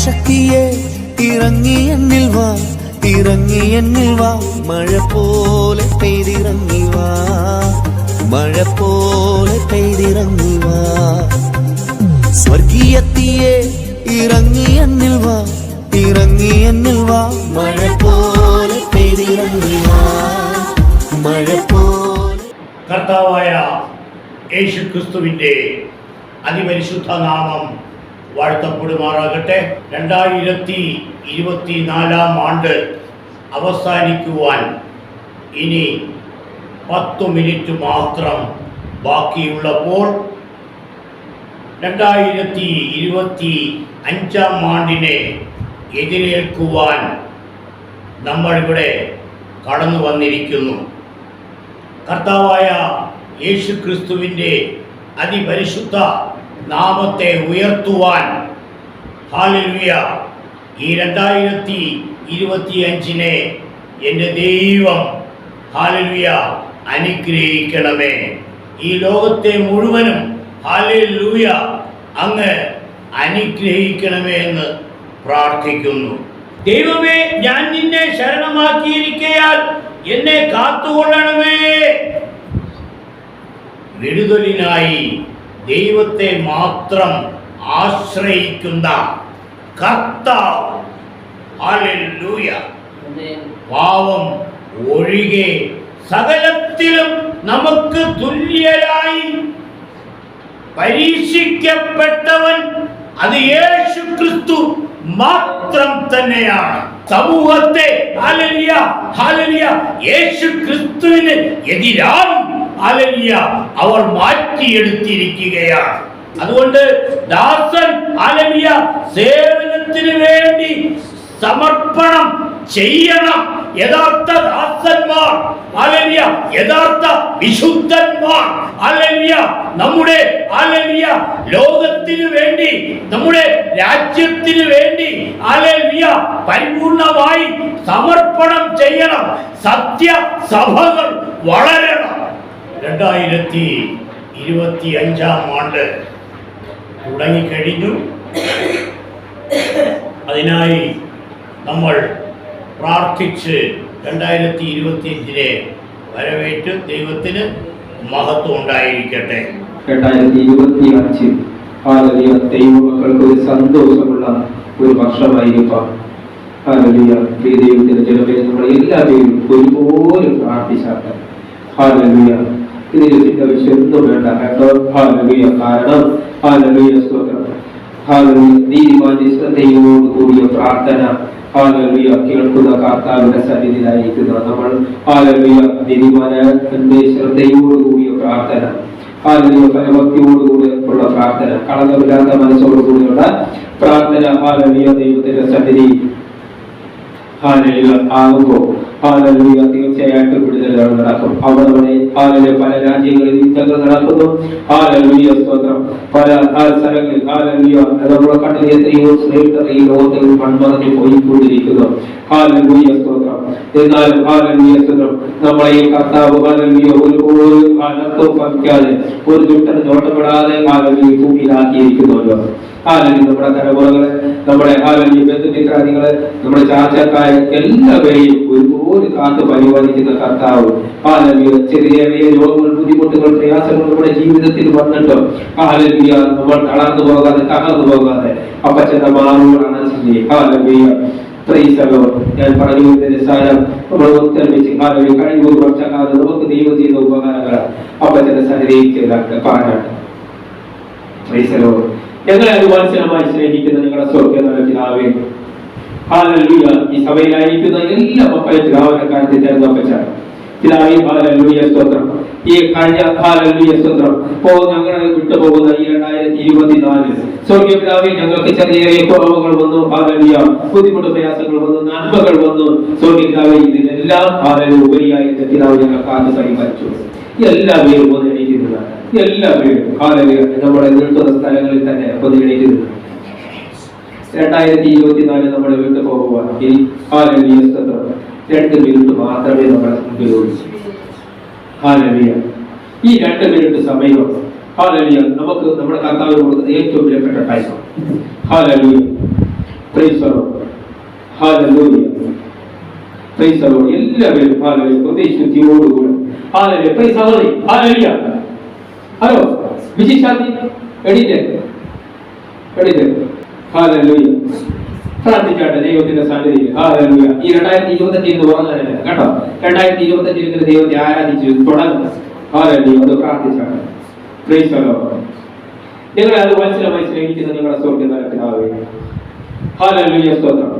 ശക്തിയെ ഇറങ്ങി എന്നിൽ വാ, ഇറങ്ങി എന്നിൽ വാ, മഴ പോലെ പെയ്തിറങ്ങി വാ, മഴ പോലെ പെയ്തിറങ്ങി വാ. സ്വർഗീയത്തിയെ ഇറങ്ങി എന്നിൽ വാ, ഇറങ്ങി എന്നിൽ വാ, മഴ പോലെ പെയ്തിറങ്ങി വാ, മഴ പോലെ. കർത്താവായ യേശുക്രിസ്തുവിന്റെ അതിപരിശുദ്ധ നാമം വാഴ്ത്തപ്പെടുമാറാകട്ടെ. 2024 ആണ്ട് അവസാനിക്കുവാൻ ഇനി 10 മിനിറ്റ് മാത്രം ബാക്കിയുള്ളപ്പോൾ 2025 ആണ്ടിനെ എതിരേൽക്കുവാൻ നമ്മളിവിടെ കടന്നു വന്നിരിക്കുന്നു. കർത്താവായ യേശുക്രിസ്തുവിൻ്റെ അതിപരിശുദ്ധ നാമത്തെ ഉയർത്തുവാൻ ഹല്ലേലൂയ ഈ 2025 എൻ്റെ ദൈവം ഹല്ലേലൂയ അനുഗ്രഹിക്കണമേ. ഈ ലോകത്തെ മുഴുവനും ഹല്ലേലൂയ അങ്ങ് അനുഗ്രഹിക്കണമേ എന്ന് പ്രാർത്ഥിക്കുന്നു. ദൈവമേ, ഞാൻ നിന്നെ ശരണമാക്കിയിരിക്കയാൽ എന്നെ കാത്തുകൊള്ളണമേ. വിടുതലിനായി ദൈവത്തെ മാത്രം ആശ്രയിക്കുന്ന കർത്താവ് ഹല്ലേലൂയ പാവം ഒഴികെ സകലത്തിലും നമുക്ക് തുല്യരായി പരീക്ഷിക്കപ്പെട്ടവൻ അത് യേശുക്രിസ്തു മാത്രം തന്നെയാണ്. സമൂഹത്തെ ഹല്ലേലൂയ ഹല്ലേലൂയ യേശുക്രിസ്തുവിന് എതിരായി ഹല്ലേലൂയ അവർ മാറ്റിയെടുത്തിരിക്കുകയാണ്. അതുകൊണ്ട് ദാസൻ ഹല്ലേലൂയ സേവനത്തിന് വേണ്ടി സമർപ്പണം ചെയ്യണം. യഥാർത്ഥ ദാസന്മാർ ഹല്ലേലൂയ, യഥാർത്ഥ വിശുദ്ധന്മാർ ഹല്ലേലൂയ നമ്മുടെ ഹല്ലേലൂയ ലോകത്തിന് വേണ്ടി, നമ്മുടെ രാജ്യത്തിന് വേണ്ടി ഹല്ലേലൂയ പരിപൂർണമായി സമർപ്പണം ചെയ്യണം. സത്യസഭകൾ വളരണം. 2025 ആണ്ട് തുടങ്ങിക്കഴിഞ്ഞു. അതിനായി നമ്മൾ പ്രാർത്ഥിച്ച് 2025 വരവേറ്റ് ദൈവത്തിന് മഹത്വം ഉണ്ടായിരിക്കട്ടെ. 2025 ഹല്ലേലൂയ ദൈവമക്കൾക്ക് ഒരു സന്തോഷമുള്ള ഒരു വർഷമായിരിക്കാം. ഹല്ലേലൂയ ദൈവത്തിന്റെ ജനമേ, നമ്മൾ എല്ലാവരും ഒരുപോലെ പ്രാർത്ഥിച്ചാട്ടെ. ഹല്ലേലൂയ ഇതിൽ ചിന്ത വിഷയമൊന്നും വേണ്ട കേട്ടോ. ഹല്ലേലൂയ കാരണം ഹല്ലേലൂയ സ്തോത്രം. ഹല്ലേലൂയ നീതിമാന്റെ ശ്രദ്ധയോട് കൂടിയ പ്രാർത്ഥന ഹല്ലേലൂയ കേൾക്കുന്ന കർത്താവിന്റെ സന്നിധിയിലായിരിക്കുന്ന നമ്മൾ ഹല്ലേലൂയ നീതിമാന്റെ ശ്രദ്ധയോട് കൂടിയ പ്രാർത്ഥന, ഹല്ലേലൂയ ഭയഭക്തിയോടുകൂടി ഉള്ള പ്രാർത്ഥന, കളങ്കമില്ലാത്ത മനസ്സോടുകൂടിയുള്ള പ്രാർത്ഥന ഹല്ലേലൂയ ദൈവത്തിന്റെ സന്നിധി ഹല്ലേലൂയ ആകുമ്പോൾ ഹല്ലേലൂയ തീർച്ചയായിട്ടും വിടുതലുകൾ നടക്കും. അവിടെ ഹല്ലേലൂയ പല രാജ്യങ്ങളിൽ യുദ്ധങ്ങൾ നടക്കുന്നു. ഹല്ലേലൂയ സ്തോത്രം. പല സ്ഥലങ്ങളിൽ ഹല്ലേലൂയ നമ്മുടെ കണ്ണിൽ എത്രയോ ശ്രേഷ്ഠർ ഈ ലോകത്തിൽ മൺമറഞ്ഞു പോയിക്കൊണ്ടിരിക്കുന്നു. ഹല്ലേലൂയ സ്തോത്രം. എന്നാലും ഹല്ലേലൂയ സ്തോത്രം നമ്മളെ ഈ കർത്താവ് ഹല്ലേലൂയ ഒരു അനർത്ഥവും ഭവിക്കാതെ ഒരു ദുഷ്ടന് നോട്ടപ്പെടാതെ ഹല്ലേലൂയ ഭൂമിയിലാക്കിയിരിക്കുന്നുവല്ലോ. ഹല്ലേലൂയ നമ്മുടെ തലമുറകളെ, നമ്മുടെ ഹല്ലേലൂയ ബന്ധുമിത്രാദികളെ, നമ്മുടെ ചാച്ചക്കാരെ എല്ലാവരെയും ഒരുപോലെ കാത്തു പരിപാലിക്കുന്ന കർത്താവ് ഹല്ലേലൂയ ചെറിയ രോഗങ്ങൾ, ബുദ്ധിമുട്ടുകൾ, പ്രയാസങ്ങൾ നമ്മുടെ ജീവിതത്തിൽ വന്നിട്ടോ ഹല്ലേലൂയ നമ്മൾ തളർന്നു പോകാതെ തകർന്നു പോകാതെ അപ്പച്ചന്റെ മാറുകളാണ് ഹല്ലേലൂയ ഞാൻ പറഞ്ഞു സാരം നമ്മൾ ഒത്തൊരുമിച്ച് ഹല്ലേലൂയ കഴിഞ്ഞ ഒരു വർഷക്കാലം നമുക്ക് ദൈവം ചെയ്ത ഉപകാരങ്ങൾ അപ്പച്ചന്റെ സന്നിധിയിൽ പാടാട്ട്. ഞങ്ങളെ അനുവാത്സരമായി സ്നേഹിക്കുന്ന ഞങ്ങളുടെ സ്വർഗ്ഗ പിതാവേ, ഹല്ലേലൂയ ഈ സഭയിലായിരിക്കുന്ന എല്ലാ മക്കളെ പിതാവിന്റെ കാര്യത്തിൽ തിരഞ്ഞെടുപ്പിച്ചാണ് പിതാവേ. ഹല്ലേലൂയ സ്തോത്രം. ഈ കഴിഞ്ഞ ഹല്ലേലൂയ സ്തോത്രം ഞങ്ങളെ വിട്ടുപോകുന്ന ഈ 2024 സ്വർഗ്ഗ പിതാവേ, ഞങ്ങൾക്ക് ചെറിയ ചെറിയ കുറവുകൾ വന്നു, ഹല്ലേലൂയ ബുദ്ധിമുട്ട് പ്രയാസങ്ങൾ വന്നു, നന്മകൾ വന്നു. സ്വർഗ്ഗ പിതാവേ, ഇതിനെല്ലാം ഹല്ലേലൂയ ഉപരിയായി പിതാവ് ഞങ്ങൾക്ക് ആദ്യ പരിപാലിച്ചു. എല്ലാവരും ഒന്ന് എണീറ്റിരുന്നതാണ്. എല്ലാവരും ഹല്ലേലൂയ നമ്മുടെ നിൽക്കുന്ന സ്ഥലങ്ങളിൽ തന്നെ ഒന്ന് എണീറ്റിരുന്നു. 2024 നമ്മളെ വിട്ടു പോകുവാൻ ഈ ഹല്ലേലൂയ സ്തോത്രം 2 മിനിറ്റ് മാത്രമേ നമ്മുടെ മുമ്പിലുള്ളൂ. ഹല്ലേലൂയ ഈ 2 മിനിറ്റ് സമയം ഹല്ലേലൂയ നമുക്ക് നമ്മുടെ കർത്താവിന് കൊടുക്കുന്ന ഏറ്റവും വിലപ്പെട്ട time. Hallelujah praise the lord. Hallelujah. Praise the lord. എല്ലാവരും ഹല്ലേലൂയ ഹൃദയശുദ്ധിയോടുകൂടി hallelujah. Praise the lord. Hallelujah. Hello Vijishanthi എഡിറ്റ് ഹല്ലേലൂയ. പ്രാർത്ഥിക്കട്ടെ ദൈവത്തിന്റെ സന്നിധിയിൽ. ഹല്ലേലൂയ. ഈ 2025 ഉറങ്ങാനല്ല കേട്ടോ. 2025 ദൈവത്തെ ആരാധിച്ച് തുടങ്ങും. ഹല്ലേലൂയ. അത് പ്രാർത്ഥിച്ചാണ്. Price the Lord. നിങ്ങളെ അത് മനസ്സിലായി സ്നേഹിക്കുന്ന നിങ്ങളുടെ സ്വർഗ്ഗസ്ഥ പിതാവേ, ഹല്ലേലൂയ. സ്തോത്രം.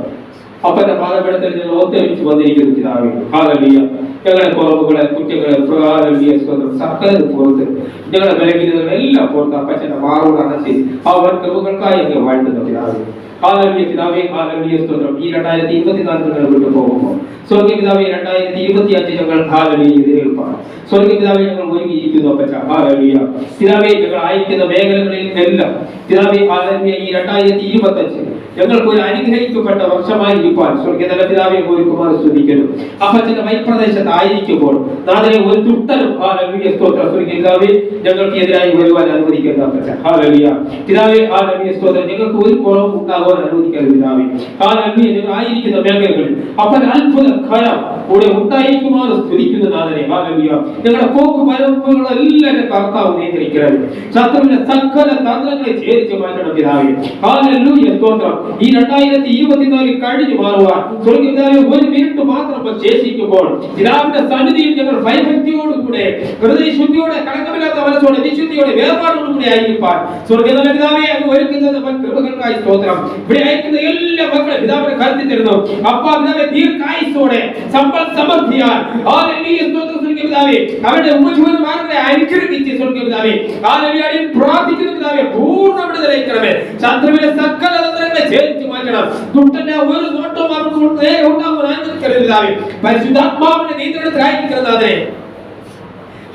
അപ്പന്റെ പാദപീഠത്തിൽ നിങ്ങൾ ഒത്തൊരുമിച്ച് വന്നിരിക്കുന്ന പിതാവേ, ഹല്ലേലൂയ. ഞങ്ങളുടെ കുറവുകളെ കുറ്റങ്ങളെ ഹല്ലേലൂയ സ്തോത്രം സകലത് പുറത്ത് ഞങ്ങളുടെ ബലഹീനതകളെല്ലാം പുറത്ത് അപ്പച്ചന്റെ മാറോട് അടച്ച് അവൻ കൃപകൾക്കായി അങ്ങ് വാഴ്ത്തുന്ന പിതാവേ, ഹല്ലേലൂയ. പിതാവേ ഹല്ലേലൂയ സ്തോത്രം. ഈ 2024 നിങ്ങൾ വിട്ടു പോകുമ്പോൾ സ്വർഗ്ഗ പിതാവേ 2025 ഞങ്ങൾ ഹല്ലേലൂയ എതിരേൽപ്പാണ്. സ്വർഗ്ഗ പിതാവേ ഞങ്ങൾ ഒരുങ്ങിയിരിക്കുന്നു അപ്പച്ച, ഹല്ലേലൂയ. പിതാവേ ഞങ്ങൾ ആയിരിക്കുന്ന മേഖലകളിൽ എല്ലാം പിതാവേ ഹല്ലേലൂയ ഈ 2025 ഞങ്ങൾക്ക് ഒരു അനുഗ്രഹിക്കപ്പെട്ട വർഷമായി ഇരിപ്പാൻ സ്വർഗ്ഗതല പിതാവേ ഒരുക്കുമാർ സ്തുതിക്കുന്നു. അപ്പച്ചന്റെ വൈപ്രദേശത്ത് ആയിരിക്കുമ്പോൾ നാഥനെ ഒരു തുട്ടലും ഹല്ലേലൂയ സ്തോത്രം സ്വർഗ്ഗ പിതാവേ ഞങ്ങൾക്ക് എതിരായി വരുവാൻ അനുവദിക്കരുത് അപ്പച്ച, ഹല്ലേലൂയ. പിതാവേ ഹല്ലേലൂയ സ്തോത്രം ഞങ്ങൾക്ക് ഒരു കുറവും ഉണ്ടാകുവാൻ അനുവദിക്കരുത് പിതാവേ, ഹല്ലേലൂയ. ഞങ്ങൾ ആയിരിക്കുന്ന മേഖലകളിൽ അപ്പൻ അത്ഭുത കരം കൂടെ ഉണ്ടായിരിക്കുമാർ സ്തുതിക്കുന്ന നാഥനെ, ഹല്ലേലൂയ. ഞങ്ങളുടെ പോക്ക് വരവുകളെല്ലാം കർത്താവ് നിയന്ത്രിക്കണം. ശത്രുവിന്റെ സകല തന്ത്രങ്ങളെ ഛേദിച്ച് മാറ്റണം പിതാവേ, ഹല്ലേലൂയ സ്തോത്രം. ഈ 2024 കഴിഞ്ഞു മാറുവാൻ സ്വർഗ്ഗപിതാവേ ഒരു മിനിറ്റ് മാത്രം ശേഷിക്കുമ്പോൾ പിതാവിന്റെ സന്നിധിയിൽ ഞങ്ങൾ ഭയഭക്തിയോടുകൂടെ ഹൃദയശുദ്ധിയോടെ കളങ്കമില്ലാത്ത മനസ്സോടെ വിശുദ്ധിയോടെ വേർപാടോടുകൂടി ആയിരിക്കാൻ സ്വർഗ്ഗതല പിതാവേ അങ്ങ് ഒരുക്കുന്ന കൃപകൾക്കായി സ്തോത്രം. ഇവിടെ അയക്കുന്ന എല്ലാ മക്കളെ പിതാവിനെ കരുത്തി തരുന്നു. അപ്പാ പിതാവേ ദീർഘായുസ്സോടെ സമ്പൽ സമൃദ്ധിയാൽ ഹല്ലേലൂയ സ്തോത്രം സ്വർഗ്ഗപിതാവേ അവരുടെ ഉപജീവനമാർഗ്ഗങ്ങളെ അനുഗ്രഹിച്ച് സ്വർഗ്ഗപിതാവേ ഹല്ലേലൂയ പ്രാർത്ഥിക്കുന്ന പിതാവേ പൂർണ്ണ വിടുതലയിക്കണമേ. ശത്രുവിന്റെ സകല തന്ത്രങ്ങളെ ഛേദിച്ച് മാറ്റണം. ദുഷ്ടന്റെ ഒരു നോട്ടവും അവർക്ക് ഉണ്ടാകുവാൻ അനുവദിക്കരുത് പിതാവേ. പരിശുദ്ധാത്മാവിന്റെ നിയന്ത്രണത്തിലായിരിക്കണം നാഥനെ,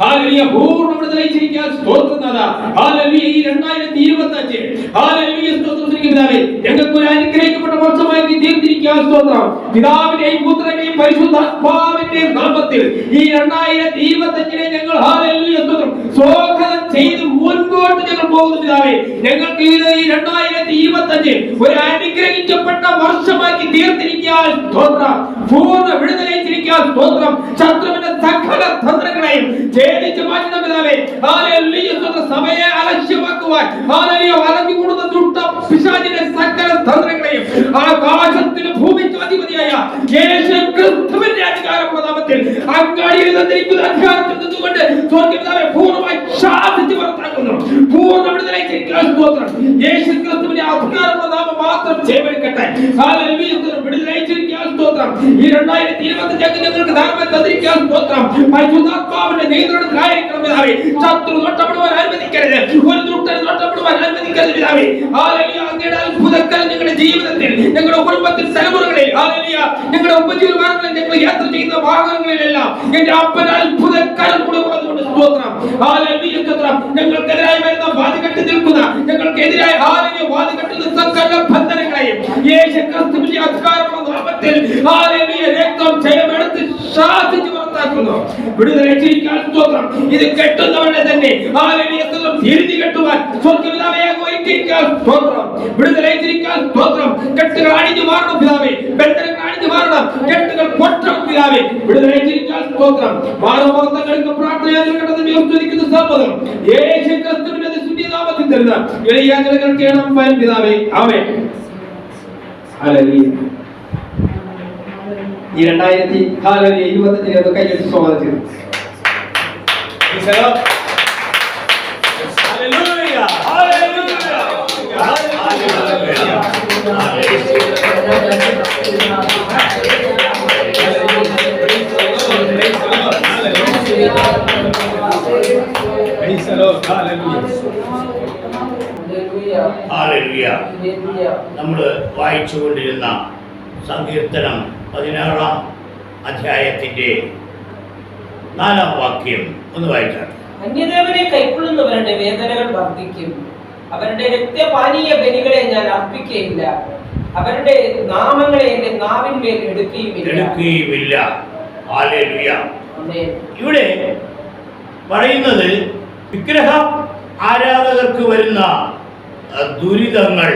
ഹല്ലേലൂയ. പൂർണ്ണ വിടുതലയിച്ചിരിക്കാൻ സ്തോത്രം നാഥാ, ഹല്ലേലൂയ. ഈ 2025 ഹല്ലേലൂയ സ്തോത്രം പിതാവേ ഞങ്ങൾക്ക് ഒരു അനുഗ്രഹിക്കപ്പെട്ട വർഷമായി തീർന്നിരിക്കാൻ സ്തോത്രം. പിതാവിന്റെയും പുത്രന്റെയും പരിശുദ്ധാത്മാവിന്റെയും നാമത്തിൽ ഈ 2025 ഞങ്ങൾ ഹല്ലേലൂയ സ്തോത്രം സ്വാഗതം ചെയ്ത് മുൻപോട്ട് ഞങ്ങൾ പോകുന്നു പിതാവേ. ഞങ്ങൾക്ക് ഈ 2025 ഒരു അനുഗ്രഹിക്കപ്പെട്ട വർഷമാക്കി തീർത്തിരിക്കാൻ സ്തോത്രം. പൂർണ്ണ വിടുതലയിച്ചിരിക്കാൻ സ്തോത്രം. ശത്രുവിന്റെ സകല തന്ത്രങ്ങളെയും ഛേദിച്ച് മാറ്റുന്ന പിതാവേ, ഹല്ലേലൂയ സ്തോത്രം. സഭയെ അലക്ഷ്യമാക്കുവാൻ ഹല്ലേലൂയ വളഞ്ഞു കൂടുന്ന ദുഷ്ട പിശാചിന്റെ സകല തന്ത്രങ്ങളെയും ആകാശത്തിന് ഭൂമിക്ക് അധിപതിയായ യേശു ക്രിസ്തുവിന്റെ അധികാരമുള്ള നാമത്തിൽ അങ്ങാടിയിൽ തന്നിരിക്കുന്ന അധികാരത്തിൽ നിന്നുകൊണ്ട് സ്വർഗ്ഗപിതാവേ പൂർണ്ണമായി ശാസിച്ച് പുറത്താക്കുന്നു. പൂർണ്ണ വിടുതലയിച്ചിരിക്കാൻ സ്തോത്രം. യേശു ക്രിസ്തുവിന്റെ അധികാരമുള്ള നാമം മാത്രം ചെയ്യപ്പെടുക്കട്ടെ. ഹല്ലേലൂയ സ്തോത്രം. വിടുതലയിച്ചിരിക്കാൻ സ്തോത്രം. ഈ 2025 ഞങ്ങൾക്ക് ധാരാളം തന്നിരിക്കാൻ സ്തോത്രം. പരിശുദ്ധാത്മാവിന്റെ നിയന്ത്രണത്തിലായിരിക്കണം പിതാവേ. ശത്രു നഷ്ടപ്പെടുവാൻ അനുവദിക്കരുത്. ഒരു ദുഷ്ടൻ നഷ്ടപ്പെടുവാൻ അനുവദിക്കരുത് പിതാവേ. ഹല്ലേലൂയ. അങ്ങയുടെ അത്ഭുതക്കരം ഞങ്ങളുടെ ജീവിതത്തിൽ ഞങ്ങളുടെ കുടുംബത്തിൽ തലമുറകളിൽ ഹല്ലേലൂയ ഞങ്ങളുടെ ഉപജീവനമാർഗ്ഗങ്ങളിൽ ഞങ്ങൾ യാത്ര ചെയ്യുന്ന വാഹനങ്ങളിലെല്ലാം എന്റെ അപ്പൻ അത്ഭുതക്കരം കൂടെ ഉള്ളതുകൊണ്ട് സ്തോത്രം. ഹല്ലേലൂയ സ്തോത്രം. ഞങ്ങൾക്കെതിരായി വരുന്ന വാദികെട്ടി നിൽക്കുന്ന ഞങ്ങൾക്കെതിരായി ഹല്ലേലൂയ വാദികെട്ടുന്ന സകല ബന്ധനങ്ങളെയും യേശു ക്രിസ്തുവിന്റെ അധികാരമുള്ള നാമത്തിൽ ഹല്ലേലൂയ രക്തം ജയമെടുത്ത് ശാസിച്ച് പുറത്താക്കുന്നു. വിടുതലയിച്ചിരിക്കാൻ സ്തോത്രം. ഇത് കെട്ടുന്നവനെ തന്നെ ഹല്ലേലൂയ സ്തോത്രം തിരിഞ്ഞു കെട്ടുവാൻ സ്വർഗ്ഗപിതാവേ ഒരുക്കിയിരിക്കാൻ സ്തോത്രം. വിടുതലയിച്ചിരിക്കാൻ സ്തോത്രം. കെട്ടുകൾ അണിഞ്ഞു മാറണം പിതാവേ. ബന്ധനങ്ങൾ അണിഞ്ഞു മാറണം. കെട്ടുകൾ പൊട്ടണം പിതാവേ. വിടുതലയിച്ചിരിക്കാൻ സ്തോത്രം. മാനവഭക്തങ്ങൾക്ക് പ്രാർത്ഥനയായിരിക്കട്ടെ സ്തുതിക്കുന്ന സമ്മതം യേശു ക്രിസ്തുവിന്റെ നാമത്തിൽ തരുന്ന ഇളയാചരകൾ കേണം പിതാവേ. ആമേൻ. ഹല്ലേലൂയ. ഈ 2025 കൈയടിച്ച് സ്വാഗതം ചെയ്തു. നമ്മൾ വായിച്ചുകൊണ്ടിരുന്ന സങ്കീർത്തനം 16-ാം അധ്യായത്തിന്റെ 4-ാം വാക്യം ഒന്ന് വായിച്ചാൽ. അന്യദേവനെ കൈക്കൊള്ളുന്നവരുടെ വേദനകൾ വർദ്ധിക്കും. അവരുടെ രക്തപാനീയ ബലികളെ ഞാൻ അർപ്പിക്കുകയില്ല. അവരുടെ നാമങ്ങളെ എന്റെ നാവിന്മേൽ എടുക്കുകയുമില്ല. ഹല്ലേലൂയ. ഇവിടെ പറയുന്നത് വിഗ്രഹ ആരാധകർക്ക് വരുന്ന ദുരിതങ്ങൾ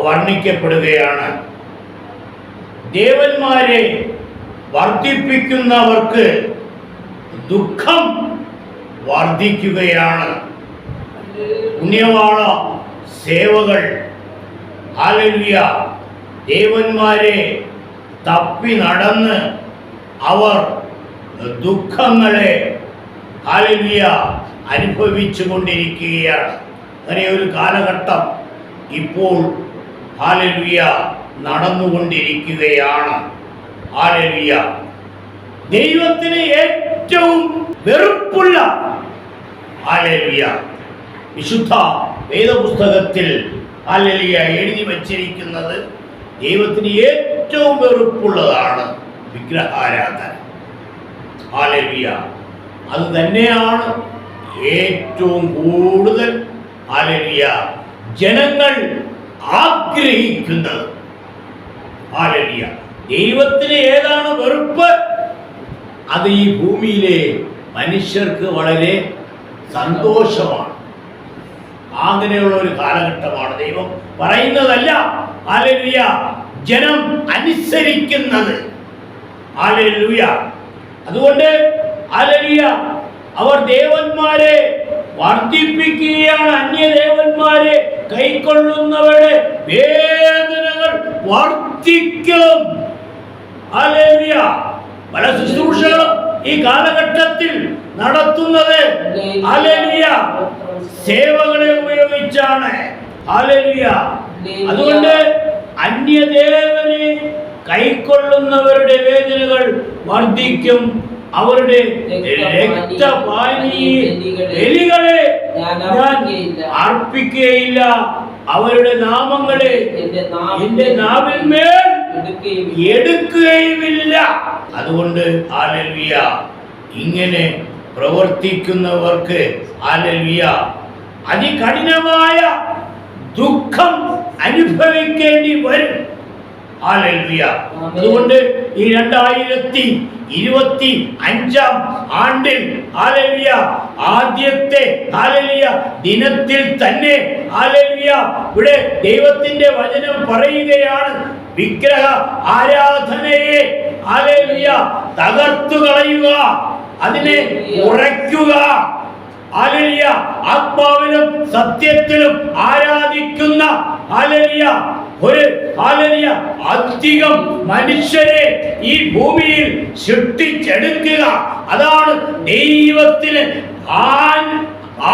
വർണ്ണിക്കപ്പെടുകയാണ്. ദേവന്മാരെ വർദ്ധിപ്പിക്കുന്നവർക്ക് ദുഃഖം വർദ്ധിക്കുകയാണ്. പുണ്യവാള സേവകൾ ഹല്ലേലൂയ ദേവന്മാരെ തപ്പി നടന്ന് അവർ ദുഃഖങ്ങളെ ഹല്ലേലൂയ അനുഭവിച്ചു കൊണ്ടിരിക്കുകയാണ്. അങ്ങനെ ഒരു കാലഘട്ടം ഇപ്പോൾ ഹല്ലേലൂയ നടന്നുകൊണ്ടിരിക്കുകയാണ്. ഹല്ലേലൂയ ദൈവത്തിന് ഏറ്റവും വെറുപ്പുള്ള ഹല്ലേലൂയ വിശുദ്ധ വേദപുസ്തകത്തിൽ ഹല്ലേലൂയ എഴുതി വച്ചിരിക്കുന്നത് ദൈവത്തിന് ഏറ്റവും വെറുപ്പുള്ളതാണ് വിഗ്രഹാരാധന. ഹല്ലേലൂയ അത് തന്നെയാണ് ഏറ്റവും കൂടുതൽ ഹല്ലേലൂയ ജനങ്ങൾ ആഗ്രഹിക്കുന്നത്. ഹല്ലേലൂയ ദൈവത്തിന് ഏതാണ് വെറുപ്പ്? അത് ഈ ഭൂമിയിലെ മനുഷ്യർക്ക് വളരെ സന്തോഷമാണ്. അങ്ങനെയുള്ള ഒരു കാലഘട്ടമാണ്. ദൈവം പറയുന്നതല്ല ഹല്ലേലൂയ ജനം അനുസരിക്കുന്നത്. ഹല്ലേലൂയ അതുകൊണ്ട് ഹല്ലേലൂയ അവർ ദേവന്മാരെ വർദ്ധിപ്പിക്കുകയാണ്. അന്യദേവന്മാരെ കൈക്കൊള്ളുന്നവരുടെ വേദനകൾ വർദ്ധിക്കും. ഹല്ലേലൂയ പല ശുശ്രൂഷകളും ഈ കാലഘട്ടത്തിൽ നടത്തുന്നത് ഹല്ലേലൂയ സേവകളെ ഉപയോഗിച്ചാണ്. ഹല്ലേലൂയ അതുകൊണ്ട് അന്യദേവനെ കൈക്കൊള്ളുന്നവരുടെ വേദനകൾ വർദ്ധിക്കും. അവരുടെ രക്തപാനീയ ബലികളെ ഞാൻ അർപ്പിക്കുകയില്ല. അവരുടെ നാമങ്ങളെ എന്റെ നാവിന്മേൽ എടുക്കുകയുമില്ല. അതുകൊണ്ട് ഹല്ലേലൂയ ഇങ്ങനെ പ്രവർത്തിക്കുന്നവർക്ക് ഹല്ലേലൂയ അതികഠിനമായ ദുഃഖം അനുഭവിക്കേണ്ടി വരും. ഹല്ലേലൂയ അതുകൊണ്ട് ഈ 2025 ആണ്ടിൽ ഹല്ലേലൂയ ആദ്യത്തെ ഹല്ലേലൂയ ദിനത്തിൽ തന്നെ ഹല്ലേലൂയ ഇവിടെ ദൈവത്തിന്റെ വചനം പറയുകയാണ്, വിഗ്രഹ ആരാധനയെ ഹല്ലേലൂയ തകർത്തു കളയുക, അതിനെ ഉറയ്ക്കുക. ഹല്ലേലൂയ ആത്മാവിലും സത്യത്തിലും ആരാധിക്കുന്ന ഹല്ലേലൂയ ഒരു ഹല്ലേലൂയ അധികം മനുഷ്യരെ ഈ ഭൂമിയിൽ സൃഷ്ടിച്ചെടുക്കുക. അതാണ് ദൈവത്തിന്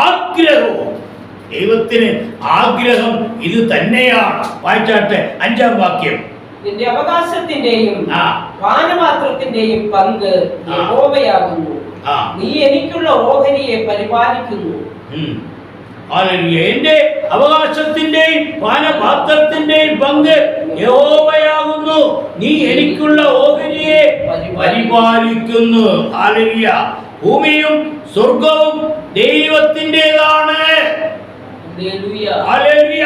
ആഗ്രഹവും. ദൈവത്തിന് ആഗ്രഹം ഇത് തന്നെയാണ്. വായിച്ചാട്ടെ 5-ാം വാക്യം. നിന്റെ അവകാശത്തിന്റെയും പാനപാത്രത്തിന്റെയും പങ്ക് യഹോവയാകുന്നു. നീ എനിക്കുള്ള ഓഹരിയെ പരിപാലിക്കുന്നു. എന്റെ അവകാശത്തിന്റെയും പാനപാത്രത്തിന്റെയും പങ്ക് യഹോവയാകുന്നു. നീ എനിക്കുള്ള ഓഹരിയെ പരിപാലിക്കുന്നു. ഹല്ലേലൂയ ഭൂമിയും സ്വർഗവും ദൈവത്തിൻ്റെതാണ്. ഹല്ലേലൂയ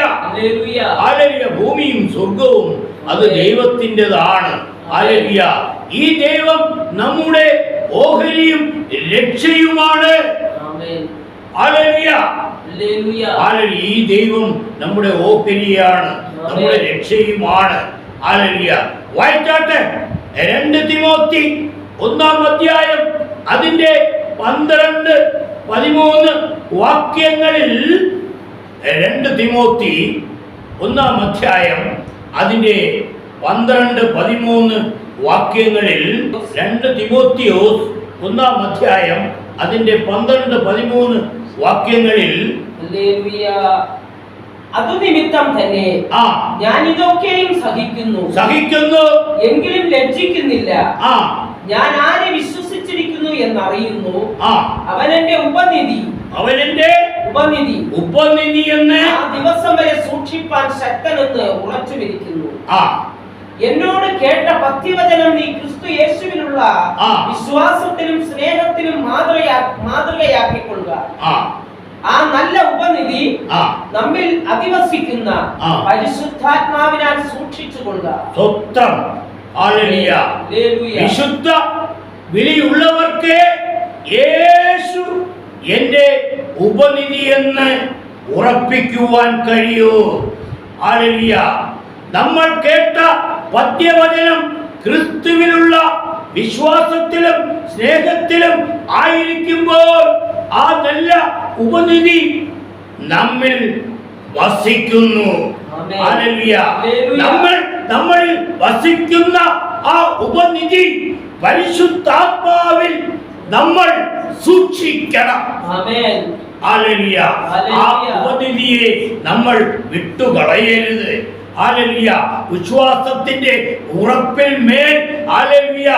ഹല്ലേലൂയ ഭൂമിയും സ്വർഗവും അത് ദൈവത്തിൻ്റെതാണ്. ഹല്ലേലൂയ ഈ ദൈവം നമ്മുടെ ഓഹരിയും രക്ഷയുമാണ്. ഹല്ലേലൂയ ഹല്ലേലൂയ ഈ ദൈവം നമ്മുടെ ഓഹരിയാണ്, നമ്മുടെ രക്ഷയുമാണ്. ഹല്ലേലൂയ വായിച്ചാട്ടെ 2 തിമോത്തി 1-ാം അധ്യായം അതിന്റെ 12-13 വാക്യങ്ങളിൽ 2 തിമോത്തി 1-ാം അധ്യായം അതിന്റെ 12-13 വാക്യങ്ങളിൽ 2 തിമോത്തിയോസ് 1-ാം അധ്യായം അതിന്റെ 12-13 വാക്യങ്ങളിൽ അതു നിമിത്തം തന്നെ ഞാൻ ഇതൊക്കെയും സഹിക്കുന്നു, എങ്കിലും ലജ്ജിക്കുന്നില്ല. ഞാൻ ആരെ വിശ്വസിച്ചിരിക്കുന്നു എന്നറിയുന്നു. അവൻ എന്റെ ഉപനിധി എന്ന് ആ ദിവസം വരെ സൂക്ഷിപ്പാൻ ശക്തനെന്ന് ഉറച്ചുമിരിക്കുന്നു. എന്നോട് കേട്ട പത്യവചനം നീ ക്രിസ്തു യേശുവിലുള്ള വിശ്വാസത്തിലും സ്നേഹത്തിലും മാതൃകയാക്കിക്കൊള്ളുക. ആ നല്ല ഉപനിധി നമ്മിൽ അധിവസിക്കുന്ന പരിശുദ്ധാത്മാവിനാൽ സൂക്ഷിച്ചുകൊള്ളുക. വിശുദ്ധ വിളിയുള്ളവർക്ക് യേശു എന്റെ ഉപനിധി എന്ന് ഉറപ്പിക്കുവാൻ കഴിയൂ. ഹല്ലേലൂയ. നമ്മൾ കേട്ട പദ്യവചനം ക്രിസ്തുവിലുള്ള വിശ്വാസത്തിലും സ്നേഹത്തിലും ആയിരിക്കുമ്പോൾ ആ നല്ല ഉപനിധി നമ്മിൽ വസിക്കുന്നു. ഹല്ലേലൂയ. നമ്മളിൽ വസിക്കുന്ന ആ ഉപനിധി പരിശുദ്ധാത്മാവിൽ നമ്മൾ സൂക്ഷിക്കണം. ഹല്ലേലൂയ. ആ ഉപനിധിയെ നമ്മൾ വിട്ടുകളയരുത്. ഹല്ലേലൂയ. വിശ്വാസത്തിന്റെ ഉറപ്പിൽ മേൽ ഹല്ലേലൂയ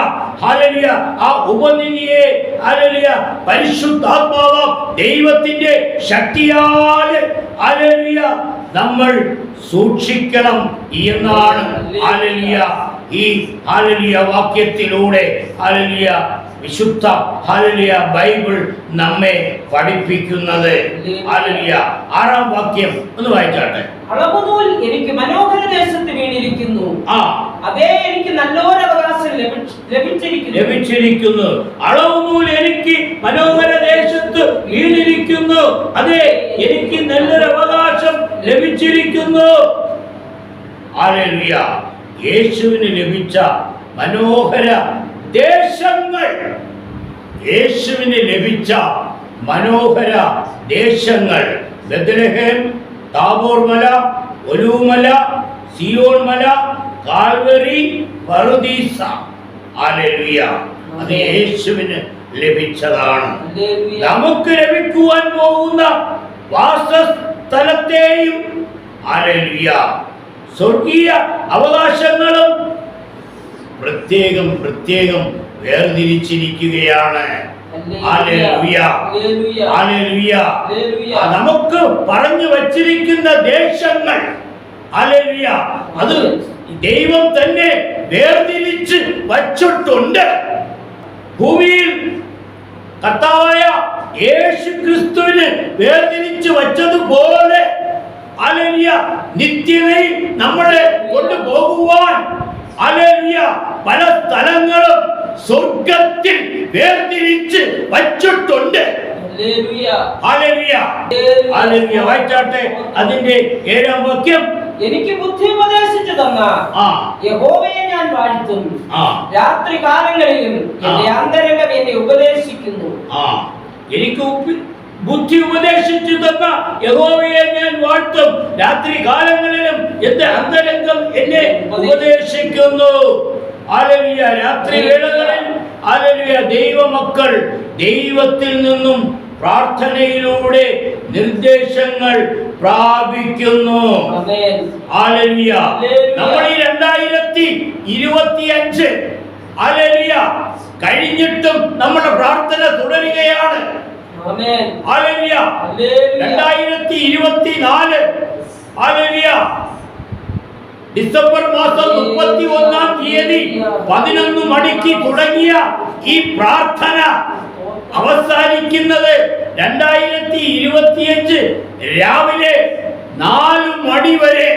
ഹല്ലേലൂയ ആ ഉപനിധിയെ ഹല്ലേലൂയ പരിശുദ്ധാത്മാവ് ദൈവത്തിന്റെ ശക്തിയാൽ ഹല്ലേലൂയ നമ്മൾ സൂക്ഷിക്കണം എന്നാണ് ഹല്ലേലൂയ ഈ ഹല്ലേലൂയ വാക്യത്തിലൂടെ ഹല്ലേലൂയ വിശുദ്ധ ഹല്ലേലൂയ ബൈബിൾ നമ്മെ പഠിപ്പിക്കുന്നത്. ഹല്ലേലൂയ. 6-ാം വാക്യം ഒന്ന് വായിച്ചാട്ടെ. അളവുനൂൽ എനിക്ക് മനോഹര ദേശത്ത് വീണിരിക്കുന്നു, അതേ എനിക്ക് നല്ലൊരു അവകാശം ലഭിച്ചിരിക്കുന്നു. അളവുനൂൽ എനിക്ക് മനോഹര ദേശത്ത് വീണിരിക്കുന്നു, അതേ എനിക്ക് നല്ലൊരു അവകാശം ലഭിച്ചിരിക്കുന്നു. ഹല്ലേലൂയ. യേശുവിന് ലഭിച്ച മനോഹര ദേശങ്ങൾ, യേശുവിന് ലഭിച്ച മനോഹര ദേശങ്ങൾ ബെത്ലഹേം, താബോർ മല, ഒലീവ് മല, സിയോൻ മല, കാൽവരി, പറുദീസ. ഹല്ലേലൂയ. അത് യേശുവിന് ലഭിച്ചതാണ്. നമുക്ക് ലഭിക്കുവാൻ പോകുന്ന വാസസ്ഥലത്തെയും ഹല്ലേലൂയ സ്വർഗീയ അവകാശങ്ങളും പ്രത്യേകം വേർതിരിച്ചിരിക്കുകയാണ്. ഹല്ലേലൂയ. ഹല്ലേലൂയ. നമുക്ക് പറഞ്ഞു വച്ചിരിക്കുന്ന ദേശങ്ങൾ ഹല്ലേലൂയ അത് ദൈവം തന്നെ വേർതിരിച്ച് വച്ചിട്ടുണ്ട്. ഭൂമിയിൽ കർത്താവായ യേശു ക്രിസ്തുവിന് വേർതിരിച്ച് വച്ചതുപോലെ ഹല്ലേലൂയ നിത്യതയിൽ നമ്മളെ കൊണ്ടുപോകുവാൻ ഹല്ലേലൂയ പല സ്ഥലങ്ങളും സ്വർഗത്തിൽ വേർതിരിച്ച് വച്ചിട്ടുണ്ട്. ഹല്ലേലൂയ. ഹല്ലേലൂയ. വായിച്ചാട്ടെ അതിന്റെ 7-ാം വാക്യം. എനിക്ക് ബുദ്ധി ഉപദേശിച്ചു തന്ന യഹോവയെ ഞാൻ വാഴ്ത്തും, രാത്രി കാലങ്ങളിലും എന്റെ അന്തരംഗം എന്നെ ഉപദേശിക്കുന്നു. എനിക്ക് ബുദ്ധി ഉപദേശിച്ചു തന്ന യഹോവയെ ഞാൻ വാഴ്ത്തും, രാത്രി കാലങ്ങളിലും എന്റെ അന്തരംഗം എന്നെ ഉപദേശിക്കുന്നു. ഹല്ലേലൂയ. രാത്രി വേളകളിൽ ഹല്ലേലൂയ ദൈവമക്കൾ ദൈവത്തിൽ നിന്നും പ്രാർത്ഥനയിലൂടെ നിർദ്ദേശങ്ങൾ പ്രാപിക്കുന്നു. ഹല്ലേലൂയ. നമ്മൾ ഈ 2025 ഹല്ലേലൂയ കഴിഞ്ഞിട്ടും നമ്മുടെ പ്രാർത്ഥന തുടരുകയാണ്. ഹല്ലേലൂയ. 2024 ഹല്ലേലൂയ ഡിസംബർ മാസം 31-ാം തീയതി 11 മണിക്ക് തുടങ്ങിയ ഈ പ്രാർത്ഥന അവസാനിക്കുന്നത് 2025 രാവിലെ 4 മണി വരെ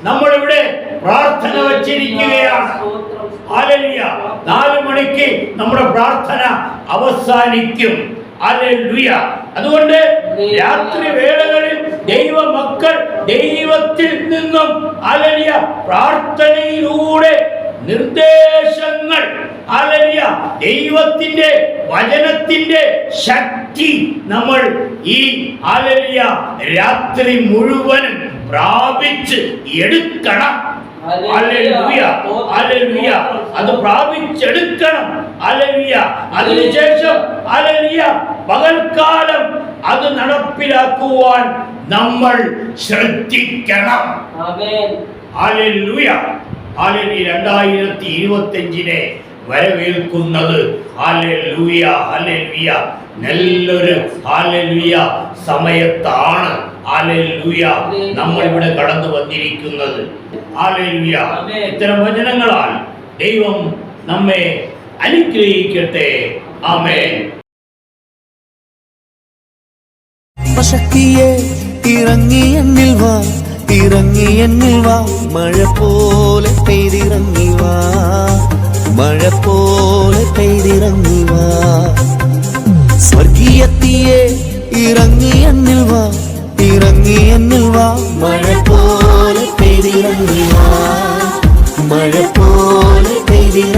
നമ്മളിവിടെ പ്രാർത്ഥന വച്ചിരിക്കുകയാണ്. ഹല്ലേലൂയ. 4 മണിക്ക് നമ്മുടെ പ്രാർത്ഥന അവസാനിക്കും. ഹല്ലേലൂയ. അതുകൊണ്ട് രാത്രി വേളകളിൽ ദൈവമക്കൾ ദൈവത്തിൽ നിന്നും ഹല്ലേലൂയ പ്രാർത്ഥനയിലൂടെ നിർദ്ദേശങ്ങൾ ഹല്ലേലൂയ ദൈവത്തിന്റെ വചനത്തിന്റെ ശക്തി നമ്മൾ ഈ ഹല്ലേലൂയ രാത്രി മുഴുവനും പ്രാപിച്ച് എടുക്കണം. ഹല്ലേലൂയ. ഹല്ലേലൂയ. അത് പ്രാപിച്ചെടുക്കണം. ഹല്ലേലൂയ. അതിനുശേഷം ഹല്ലേലൂയ പകൽക്കാലം അത് നടപ്പിലാക്കുവാൻ നമ്മൾ ശ്രദ്ധിക്കണം. ഹല്ലേലൂയ. ഹല്ലേലൂയ. 2025 വരവേൽക്കുന്നത് ഹല്ലേലൂയ ഹല്ലേലൂയ നല്ലൊരു ഹല്ലേലൂയ സമയത്താണ്. ഹല്ലേലൂയ നമ്മൾ ഇവിടെ കടന്നു വന്നിരിക്കുന്നത്. ഹല്ലേലൂയ. ഇത്തരം വചനങ്ങളാൽ ദൈവം നമ്മെ അനുഗ്രഹിക്കട്ടെ. ആമേൻ. ശക്തിയെ ഇറങ്ങി എന്നിൽ വാ, ഇറങ്ങി എന്നിൽ വാ, മഴ പോലെ പെയ്തിറങ്ങി വാ, മഴ പോലെ പെയ്തിറങ്ങി വാ. സ്വർഗീയത്തിയെ ഇറങ്ങി എന്നിൽ വാ, ഇറങ്ങി എന്നിൽ വാ മഴ പോലെ പെയ്തിറങ്ങി വാ മഴ പോലെ പെയ്തിറങ്ങി